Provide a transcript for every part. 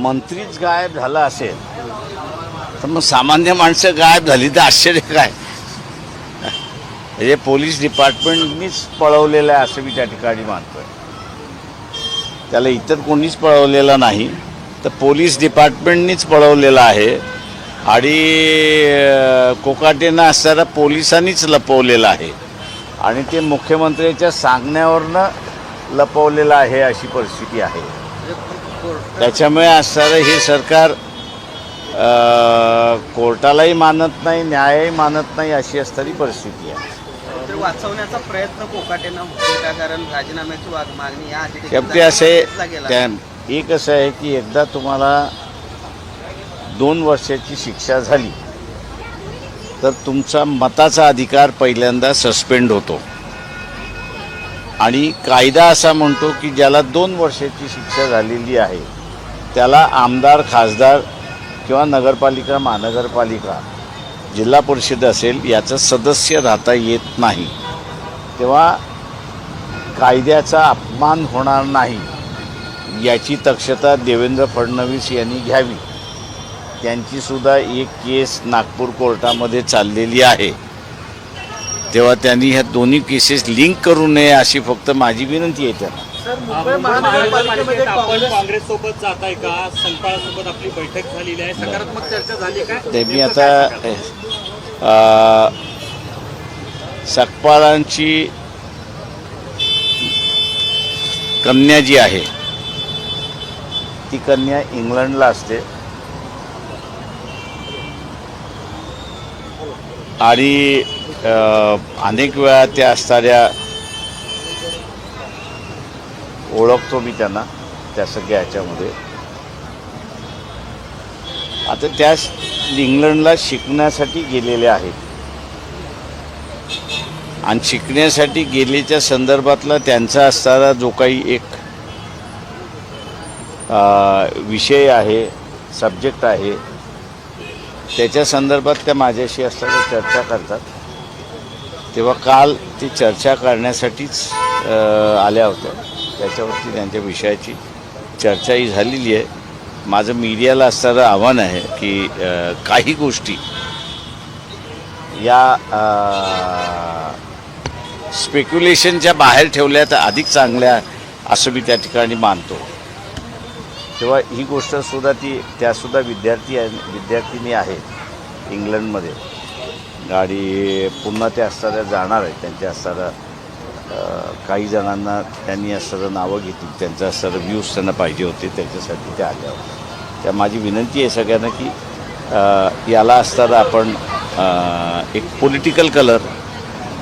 मंत्रीच गायब झाला असेल तर मग सामान्य माणसं गायब झाली तर आश्चर्य काय? म्हणजे पोलीस डिपार्टमेंटनीच पळवलेलं आहे असं मी त्या ठिकाणी मानतोय. त्याला इतर कोणीच पळवलेलं नाही, तर पोलीस डिपार्टमेंटनीच पळवलेलं आहे आणि कोकाटेनं असताना पोलिसांनीच लपवलेलं आहे आणि ते मुख्यमंत्र्यांच्या सांगण्यावरनं लपवलेलं आहे अशी परिस्थिती आहे. त्याच्यामुळे असणारं हे सरकार कोर्टालाही मानत नाही, न्यायही मानत नाही अशी असणारी परिस्थिती आहे. वाचवण्याचा प्रयत्न कोकाटेनं होता, कारण राजीनाम्याची मागणी या शेवटी असे एक असं आहे की एकदा तुम्हाला 2 वर्षाची शिक्षा झाली तर तुमचा मताचा अधिकार पहिल्यांदा सस्पेंड होतो आणि कायदा असा म्हणतो की ज्याला 2 वर्षाची शिक्षा झालेली आहे त्याला आमदार, खासदार किंवा नगरपालिका, महानगरपालिका, जिल्हा परिषद असेल याचं सदस्य राहता येत नाही. तेव्हा कायद्याचा अपमान होणार नाही याची दक्षता देवेंद्र फडणवीस यांनी घ्यावी. त्यांचीसुद्धा एक केस नागपूर कोर्टामध्ये चाललेली आहे. तेव्हा त्यांनी ह्या दोन्ही केसेस लिंक करू नये अशी फक्त माझी विनंती आहे त्यांना. आपण काँग्रेस सोबत जाताय का? संपाळासोबत आपली बैठक झालेली आहे, सकारात्मक चर्चा झाली का? ते मी आता सकपाळांची कन्या जी आहे ती कन्या इंग्लंडला असते आणि अनेक वेळा त्या असणाऱ्या ओळखतो मी त्यांना त्या सगळ्या ह्याच्यामध्ये. आता त्या इंग्लंडला शिकण्यासाठी गेलेल्या आहेत आणि शिकण्यासाठी गेल्याच्या संदर्भातला त्यांचा असणारा जो काही एक विषय आहे, सब्जेक्ट आहे, त्याच्या संदर्भात त्या माझ्याशी असताना चर्चा करतात. तेव्हा काल ती चर्चा करण्यासाठीच आल्या होत्या. त्याच्यावरती त्यांच्या विषयाची चर्चाही झालेली आहे. माझं मीडियाला असणारं आव्हान आहे की काही गोष्टी या स्पेक्युलेशनच्या बाहेर ठेवल्या तर अधिक चांगल्या असं मी त्या ठिकाणी मानतो. तेव्हा ही गोष्टसुद्धा त्यासुद्धा विद्यार्थिनी आहेत इंग्लंडमध्ये आणि पुन्हा त्या असणाऱ्या जाणार आहेत. त्यांच्या असणाऱ्या काही जणांना त्यांनी असणारं नावं घेतली, त्यांचं असणारं व्ह्यूज त्यांना पाहिजे होते, त्याच्यासाठी त्या आल्या होत्या. त्या माझी विनंती आहे सगळ्यांना की याला असणारं आपण एक पॉलिटिकल कलर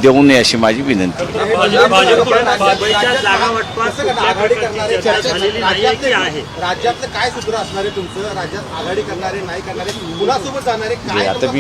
देऊ नये अशी माझी विनंती आहे. राज्यातलं काय सूत्र असणार आहे तुमचं? राज्यात आघाडी करणारे, नाही करणारे, कुणासोबत जाणारे काय? आता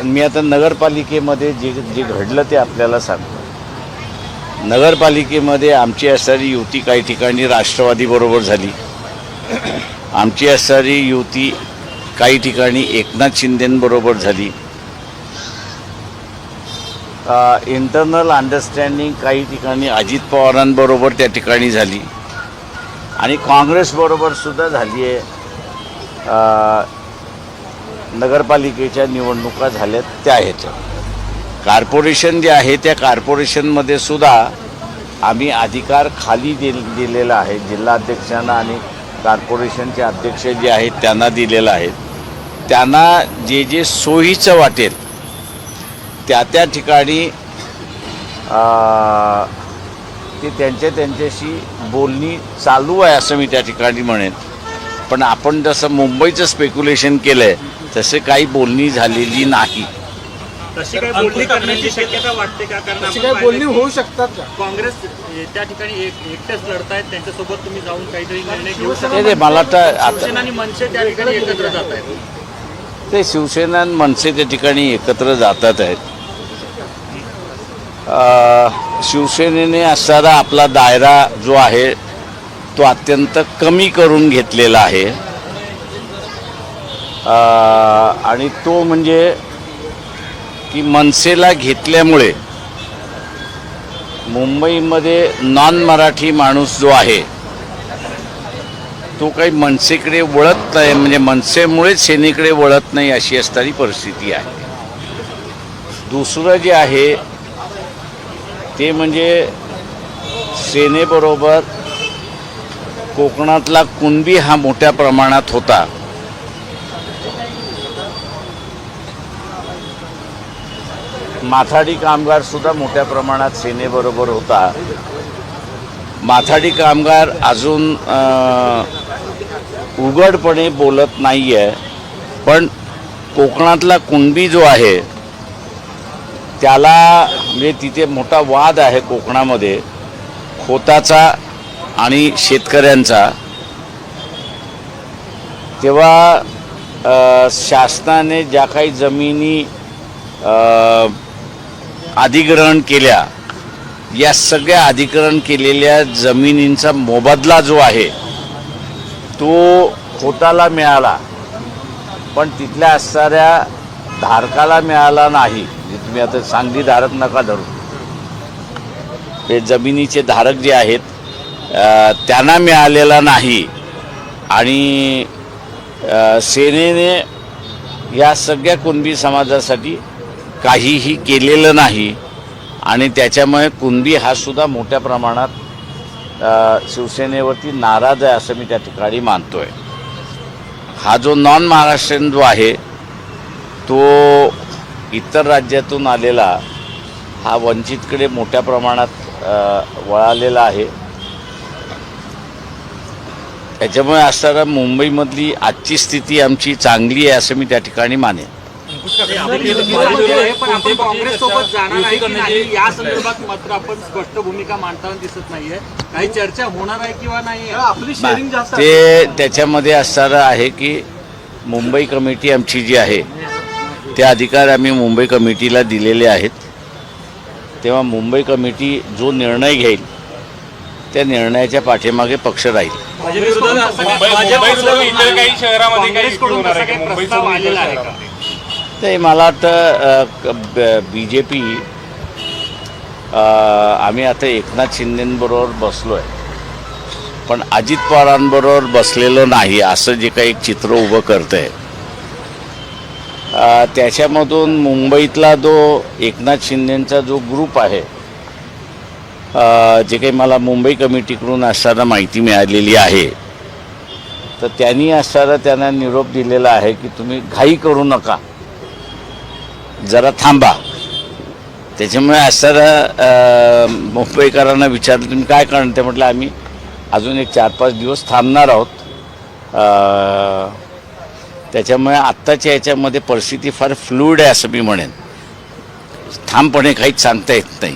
मी आता नगरपालिकेमध्ये जे घडलं ते आपल्याला सांगतो. नगरपालिकेमध्ये आमची असणारी युती काही ठिकाणी राष्ट्रवादीबरोबर झाली, आमची असणारी युती काही ठिकाणी एकनाथ शिंदेंबरोबर झाली, इंटरनल अंडरस्टँडिंग काही ठिकाणी अजित पवारांबरोबर त्या ठिकाणी झाली आणि काँग्रेसबरोबर सुद्धा झाली आहे. नगरपालिकेच्या निवडणुका झाल्यात त्या ह्याच्यात. कॉर्पोरेशन जे आहे त्या कॉर्पोरेशनमध्ये सुद्धा आम्ही अधिकार खाली दिलेला आहे. जिल्हाध्यक्षांना आणि कॉर्पोरेशनचे अध्यक्ष जे आहेत त्यांना दिलेलं आहे. त्यांना जे जे सोयीचं वाटेल त्या ठिकाणी ते त्यांच्याशी बोलणी चालू आहे असं मी त्या ठिकाणी म्हणेन. पण आपण जसं मुंबईचं स्पेक्युलेशन केलं आहे तसे काही बोलणी झालेली नाही. तशी काही बोलणी करण्याची शक्यता वाटते का? कारण अशी काही बोलणी होऊ शकतात का? काँग्रेस त्या ठिकाणी एकटेच लढतायत, त्यांच्यासोबत तुम्ही जाऊन काहीतरी निर्णय घेऊ शकता? ते मला तर शिवसेना आणि मनसे त्या ठिकाणी एकत्र जात आहेत. ते शिवसेना आणि मनसे त्या ठिकाणी एकत्र जातात आहेत. शिवसेनेने असणारा आपला दायरा जो आहे तो अत्यंत कमी करून घेतलेला आहे आणि तो म्हणजे की मनसेला घेतल्यामुळे मुंबईमध्ये नॉन मराठी माणूस जो आहे तो काही मनसेकडे वळत नाही, म्हणजे मनसेमुळेच सेनेकडे वळत नाही अशी असणारी परिस्थिती आहे. दुसरं जे आहे ते म्हणजे सेनेबरोबर कोकणातला कुणबी हा मोठ्या प्रमाणात होता. माथाडी कामगार सुद्धा मोठ्या प्रमाणात सेनेबरोबर होता. माथाडी कामगार अजून उघडपणे बोलत नाही आहे, पण कोकणातला कुणबी जो आहे त्याला म्हणजे तिथे मोठा वाद आहे कोकणामध्ये खोताचा आणि शेतकऱ्यांचा. तेव्हा शासनाने ज्या काही जमिनी अधिग्रहण केल्या, या सगळ्या अधिग्रहण केलेल्या जमिनींचा मोबदला जो आहे तो खोताला मिळाला, पण तिथल्या असणाऱ्या धारकाला मिळाला नाही. तुम्ही आता सांगली धारक नका धरू, हे जमिनीचे धारक जे आहेत त्यांना मिळालेला नाही. आणि सेनेने या सगळ्या कुणबी समाजासाठी काहीही केलेलं नाही. आणि त्याच्यामुळे कुणबी हा सुद्धा मोठ्या प्रमाणात शिवसेनेवरती नाराज आहे असं मी त्या ठिकाणी मानतोय. हा जो नॉन महाराष्ट्रीयन जो आहे तो इतर राज्यातून आलेला हा वंचितकडे मोठ्या प्रमाणात वळालेला आहे. त्याच्यामुळे असणारा मुंबईमधली आजची स्थिती आमची चांगली आहे असं मी त्या ठिकाणी मानेन. पण आपण काँग्रेससोबत जाणार आहे की नाही या संदर्भात मात्र आपण स्पष्ट भूमिका मांडताना दिसत नाहीये. काही चर्चा होणार आहे किंवा नाही आपली शेअरिंग जास्त ते त्याच्यामध्ये असणारं आहे की मुंबई कमिटी आमची जी आहे ते अधिकार आम्ही मुंबई कमिटीला दिलेले आहेत. तेव्हा मुंबई कमिटी जो निर्णय घेईल त्या निर्णयाच्या पाठीमागे पक्ष राहील. ते मला वाटतं BJP आम्ही आता एकनाथ शिंदेंबरोबर बसलो आहे, पण अजित पवारांबरोबर बसलेलो नाही असं जे काही एक चित्र उभं करतं आहे. त्याच्यामधून मुंबईतला जो एकनाथ शिंदेंचा जो ग्रुप आहे, जे काही मला मुंबई कमिटीकडून असताना माहिती मिळालेली आहे, तर त्यांनी असताना त्यांना निरोप दिलेला आहे की तुम्ही घाई करू नका, जरा थांबा. त्याच्यामुळे असताना मुंबईकरांना विचारलं तुम्ही काय करणार, ते म्हटलं आम्ही अजून एक 4-5 दिवस थांबणार आहोत. त्याच्यामुळे आत्ताच्या याच्यामध्ये परिस्थिती फार फ्लुइड आहे असं मी म्हणेन. ठामपणे काहीच सांगता येत नाही.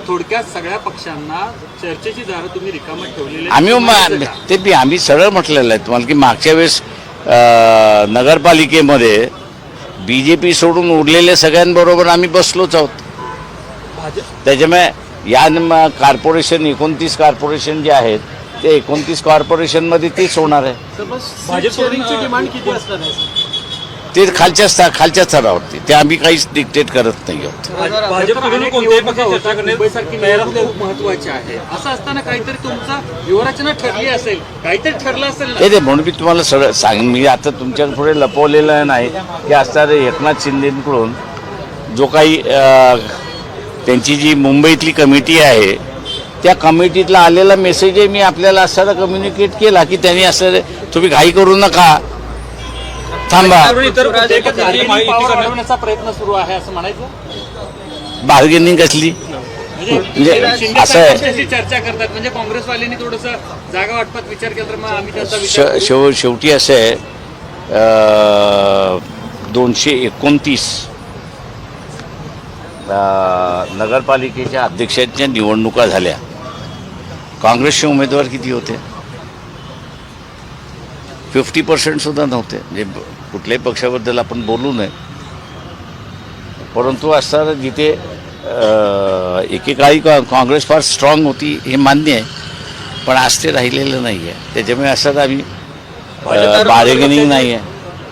थोडक्यात सगळ्या पक्षांना चर्चेची दारं तुम्ही रिकामं ठेवलेली आम्ही सरळ म्हटलेलं आहे तुम्हाला की मागच्या वेळेस नगरपालिकेमध्ये BJP सोडून उरलेल्या सगळ्यांबरोबर आम्ही बसलोच आहोत. त्याच्यामुळे या कॉर्पोरेशन 29 कॉर्पोरेशन जे आहेत ते 29 कॉर्पोरेशनमध्ये तेच होणार आहे. ते खालच्या स्तरावरती ते आम्ही काहीच डिक्टेट करत नाही आहोत. महत्वाचे आहे असं असताना काहीतरी तुमचा व्यूहरचना ठरली असेल, काहीतरी ठरलं असेल. ते म्हणून मी तुम्हाला सरळ मी आता तुमच्या पुढे लपवलेलं नाही की असणारे एकनाथ शिंदेकडून जो काही त्यांची जी मुंबईतली कमिटी आहे त्या कमिटीतला आलेला मेसेजही मी आपल्याला असताना कम्युनिकेट केला की त्यांनी असं तुम्ही घाई करू नका, थांबा. प्रयत्न सुरू आहे असं म्हणायचं. बार्गेनिंग कसली म्हणजे असं आहे चर्चा करतात म्हणजे काँग्रेसवाल्यांनी थोडस जागा वाटपात विचार केला तर मग आम्ही त्यांचा शेवटी असं आहे 229 नगरपालिकेच्या अध्यक्षांच्या निवडणुका झाल्या. काँग्रेसचे उमेदवार किती होते? 50% सुद्धा नव्हते. म्हणजे कुठल्याही पक्षाबद्दल आपण बोलू नये, परंतु असताना जिथे एकेकाळी काँग्रेस फार स्ट्रॉंग होती हे मान्य आहे, पण आज ते राहिलेलं नाही आहे. त्याच्यामुळे असं आम्ही बार्गेनिंग नाही आहे.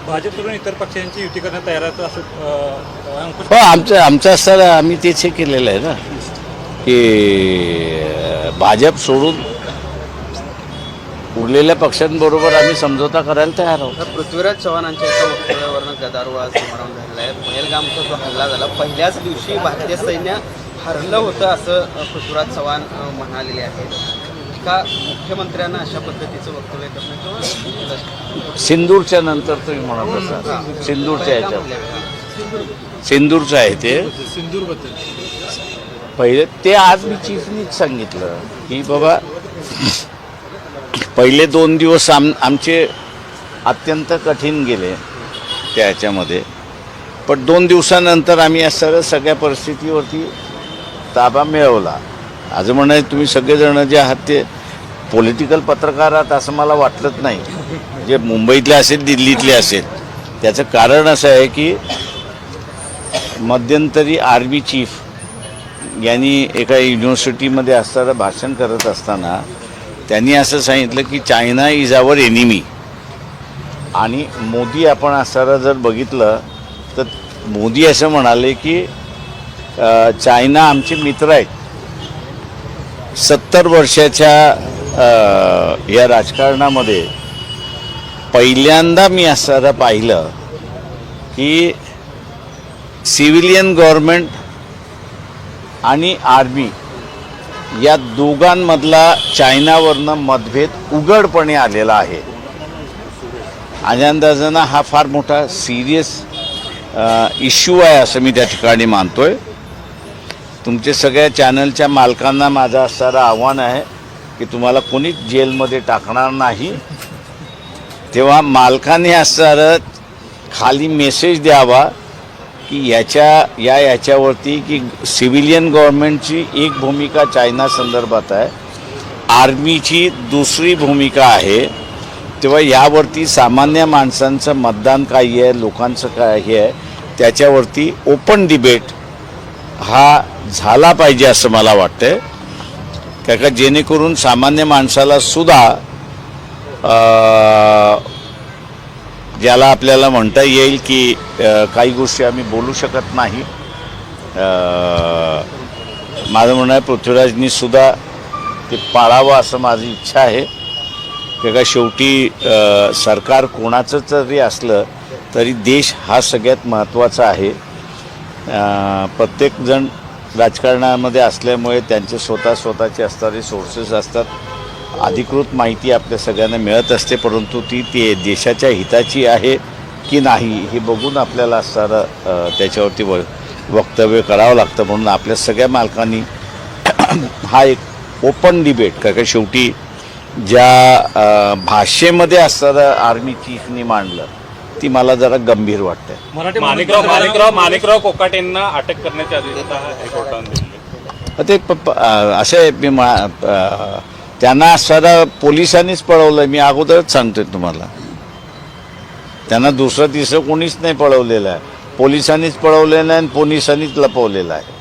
भाजपकडून इतर पक्षांची युती करण्यात तयार आहे असं हो आमचं असताना आम्ही तेच हे केलेलं आहे ना की भाजप सोडून उरलेल्या पक्षांबरोबर आम्ही समझोता करायला तयार आहोत. तर पृथ्वीराज चव्हाणांच्या एका वक्तव्यावरनं गदारोळ समारंभ झालेला आहे. पहलगामचा जो हल्ला झाला पहिल्याच दिवशी भारतीय सैन्य हरलं होतं असं पृथ्वीराज चव्हाण म्हणालेले आहेत. का मुख्यमंत्र्यांना अशा पद्धतीचं वक्तव्य करणं किंवा सिंदूरच्या नंतर तुम्ही म्हणत असाल सिंदूरच्या ह्याच्यात सिंदूरचं आहे ते पहिले ते आज मी चीफनीच सांगितलं की बाबा पहिले 2 दिवस आमचे अत्यंत कठीण गेले त्या ह्याच्यामध्ये, पण 2 दिवसानंतर आम्ही या सगळ्या परिस्थितीवरती ताबा मिळवला. आज म्हणा तुम्ही सगळेजण जे आहात ते पॉलिटिकल पत्रकार आहात असं मला वाटलंच नाही, जे मुंबईतले असेल दिल्लीतले असेल. त्याचं कारण असं आहे की मध्यंतरी आर्मी चीफ यांनी एका युनिव्हर्सिटीमध्ये असताना भाषण करत असताना त्यांनी असं सांगितलं की चायना इज आवर एनिमी. आणि मोदी आपण असताना जर बघितलं तर मोदी असं म्हणाले की चायना आमचे मित्र आहेत. 70 वर्षाच्या या राजकारणामध्ये पहिल्यांदा मी असं पाहिलं की सिव्हिलियन गव्हर्नमेंट आणि आर्मी या दोघांमधला चायनावरनं मतभेद उघडपणे आलेला आहे. अंदाजानं हा फार मोठा सिरियस इश्यू आहे असं मी त्या ठिकाणी मानतोय. तुमचे सगळ्या चॅनलच्या मालकांना माझं असणारं आव्हान आहे की तुम्हाला कोणीच जेलमध्ये टाकणार नाही. तेव्हा मालकाने असणारं खाली मेसेज द्यावा की याच्यावरती की सिव्हिलियन गव्हर्नमेंटची एक भूमिका चायना संदर्भात आहे, आर्मीची दुसरी भूमिका आहे. तेव्हा यावरती सामान्य माणसांचं मतदान काय आहे, लोकांचं काय हे आहे, त्याच्यावरती ओपन डिबेट हा झाला पाहिजे असं मला वाटतं. का जेणेकरून सामान्य माणसाला सुद्धा ज्याला आपल्याला म्हणता येईल की काही गोष्टी आम्ही बोलू शकत नाही. माझं म्हणणं आहे पृथ्वीराजनी सुद्धा ते पाळावं असं माझी इच्छा आहे. का शेवटी सरकार कोणाचं जरी असलं तरी देश हा सगळ्यात महत्त्वाचा आहे. प्रत्येकजण राजकारणामध्ये असल्यामुळे त्यांचे स्वतःचे असणारे सोर्सेस असतात. अधिकृत माहिती आपल्या सगळ्यांना मिळत असते, परंतु ती देशाच्या हिताची आहे की नाही हे बघून आपल्याला असणारं त्याच्यावरती वक्तव्य करावं लागतं. म्हणून आपल्या सगळ्या मालकांनी हा एक ओपन डिबेट का शेवटी ज्या भाषेमध्ये असणारं आर्मी चीफनी मांडलं ती मला जरा गंभीर वाटते. माणिकराव कोकाटेंना अटक करण्याची आदेश हायकोर्टाने दिले. ते असे त्यांना असणारा पोलिसांनीच पळवलं. मी अगोदरच सांगतोय तुम्हाला, त्यांना दुसरं तिसरं कोणीच नाही पळवलेलं आहे. पोलिसांनीच पळवलेलं आहे आणि पोलिसांनीच लपवलेलं आहे.